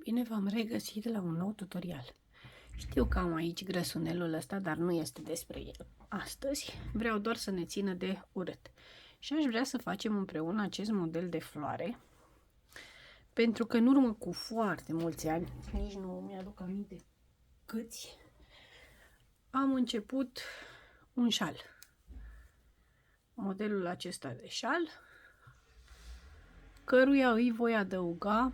Bine v-am regăsit la un nou tutorial. Știu că am aici grăsunelul ăsta, dar nu este despre el. Astăzi vreau doar să ne țină de urât. Și aș vrea să facem împreună acest model de floare, pentru că în urmă cu foarte mulți ani, nici nu mi-aduc aminte câți, am început un șal. Modelul acesta de șal, căruia îi voi adăuga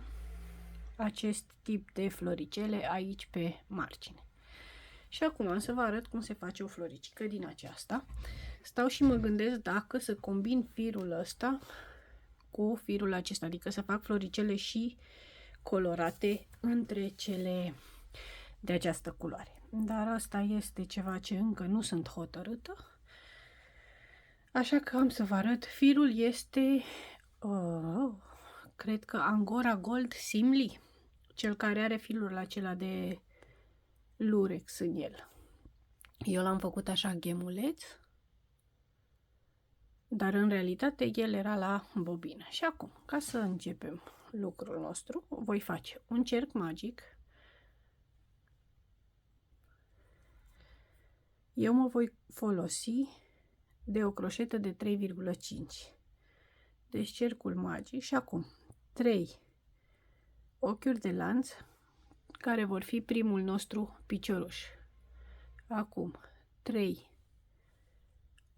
acest tip de floricele aici pe margine. Și acum am să vă arăt cum se face o floricică din aceasta. Stau și mă gândesc dacă să combin firul ăsta cu firul acesta, adică să fac floricele și colorate între cele de această culoare. Dar asta este ceva ce încă nu sunt hotărâtă. Așa că am să vă arăt. Firul este, cred că Angora Gold Simli, cel care are firul acela de lurex în el. Eu l-am făcut așa ghemuleț, dar în realitate el era la bobină. Și acum, ca să începem lucrul nostru, voi face un cerc magic. Eu mă voi folosi de o croșetă de 3,5. Deci cercul magic și acum 3 ochiuri de lanț, care vor fi primul nostru picioruș. Acum 3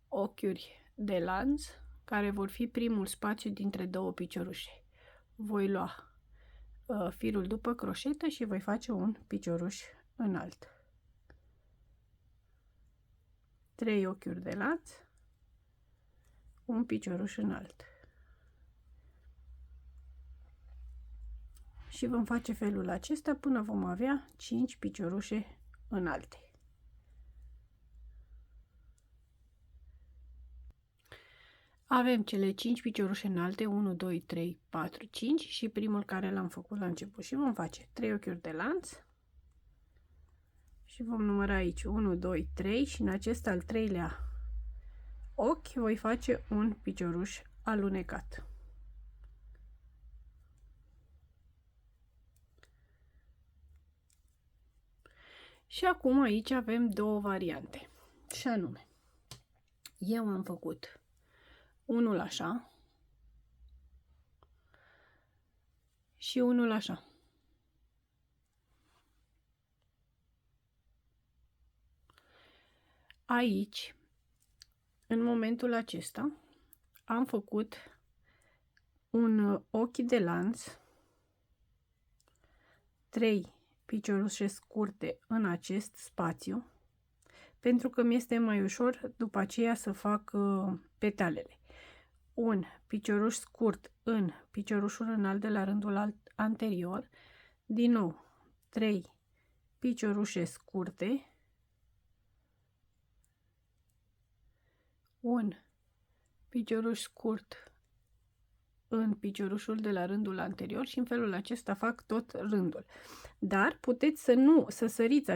ochiuri de lanț, care vor fi primul spațiu dintre două piciorușe. Voi lua firul după croșetă și voi face un picioruș înalt. 3 ochiuri de lanț, un picioruș înalt. Și vom face felul acesta până vom avea 5 piciorușe înalte. Avem cele 5 piciorușe înalte, 1, 2, 3, 4, 5 și primul care l-am făcut la început. Și vom face 3 ochiuri de lanț și vom număra aici 1, 2, 3 și în acest al treilea ochi voi face un picioruș alunecat. Și acum aici avem două variante, și anume, eu am făcut unul așa și unul așa. Aici, în momentul acesta, am făcut un ochi de lanț, 3 piciorușe scurte în acest spațiu, pentru că mi este mai ușor după aceea să fac petalele. Un picioruș scurt în piciorușul înalt de la rândul anterior, din nou 3 piciorușe scurte, un picioruș scurt în piciorușul de la rândul anterior și în felul acesta fac tot rândul. Dar puteți să săriți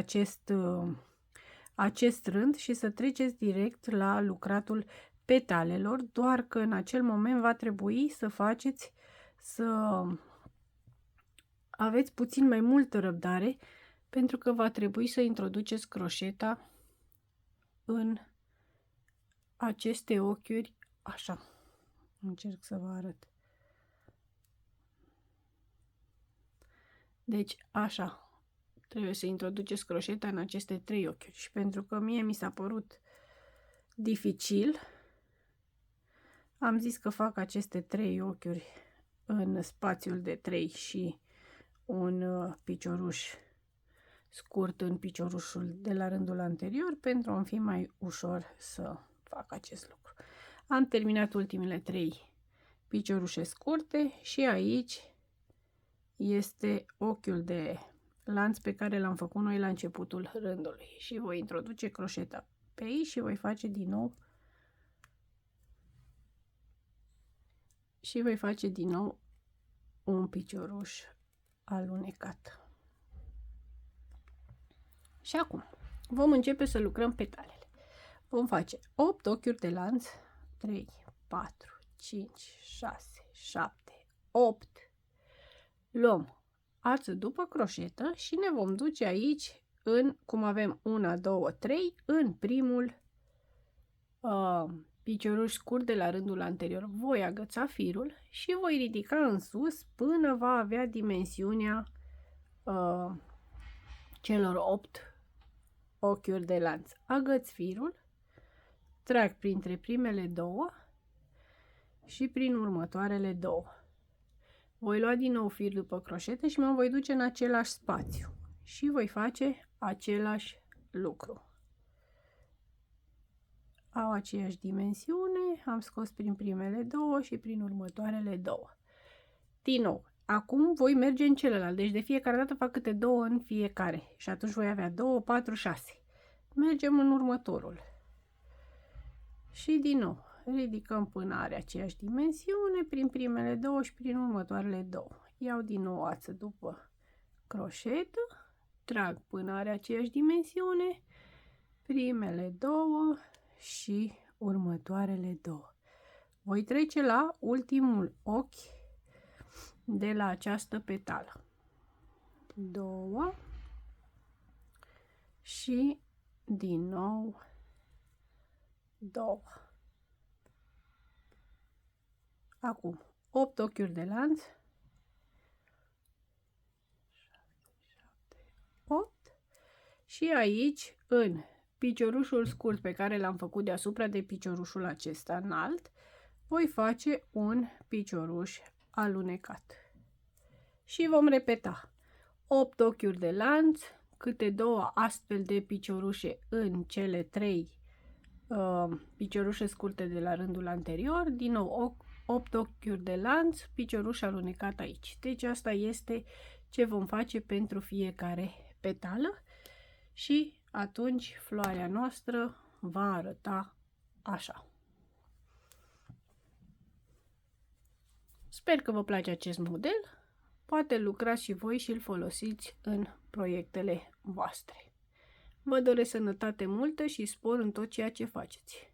acest rând și să treceți direct la lucratul petalelor, doar că în acel moment va trebui să aveți puțin mai multă răbdare, pentru că va trebui să introduceți croșeta în aceste ochiuri, așa. Încerc să vă arăt. Deci, așa, trebuie să introduceți croșeta în aceste 3 ochiuri. Și pentru că mie mi s-a părut dificil, am zis că fac aceste 3 ochiuri în spațiul de 3 și un picioruș scurt în piciorușul de la rândul anterior, pentru a fi mai ușor să fac acest lucru. Am terminat ultimele 3 piciorușe scurte și aici este ochiul de lanț pe care l-am făcut noi la începutul rândului. Și voi introduce croșeta pe aici și voi face din nou un picioruș alunecat. Și acum vom începe să lucrăm petalele. Vom face 8 ochiuri de lanț, 3, 4, 5, 6, 7, 8. Luăm ață după croșetă și ne vom duce aici în, cum avem 1, 2, 3, în primul picioruș scurt de la rândul anterior. Voi agăța firul și voi ridica în sus până va avea dimensiunea celor 8 ochiuri de lanț. Agăț firul, trag printre primele două și prin următoarele două. Voi lua din nou fir după croșetă și mă voi duce în același spațiu și voi face același lucru. Au aceeași dimensiune, am scos prin primele două și prin următoarele două. Din nou, acum voi merge în celălalt, deci de fiecare dată fac câte două în fiecare și atunci voi avea 2, 4, 6. Mergem în următorul. Și din nou, ridicăm până are aceeași dimensiune prin primele două și prin următoarele două. Iau din nou ață după croșetă, trag până are aceeași dimensiune, primele două și următoarele două. Voi trece la ultimul ochi de la această petală. 2 și din nou 2. Acum 8 ochiuri de lanț. 8 și aici în piciorușul scurt pe care l-am făcut deasupra de piciorușul acesta înalt, voi face un picioruș alunecat. Și vom repeta 8 ochiuri de lanț, câte două astfel de piciorușe în cele 3 piciorușe scurte de la rândul anterior, din nou 8 ochiuri de lanț, picioruș alunecat aici. Deci asta este ce vom face pentru fiecare petală și atunci floarea noastră va arăta așa. Sper că vă place acest model. Poate lucrați și voi și îl folosiți în proiectele voastre. Vă doresc sănătate multă și spor în tot ceea ce faceți.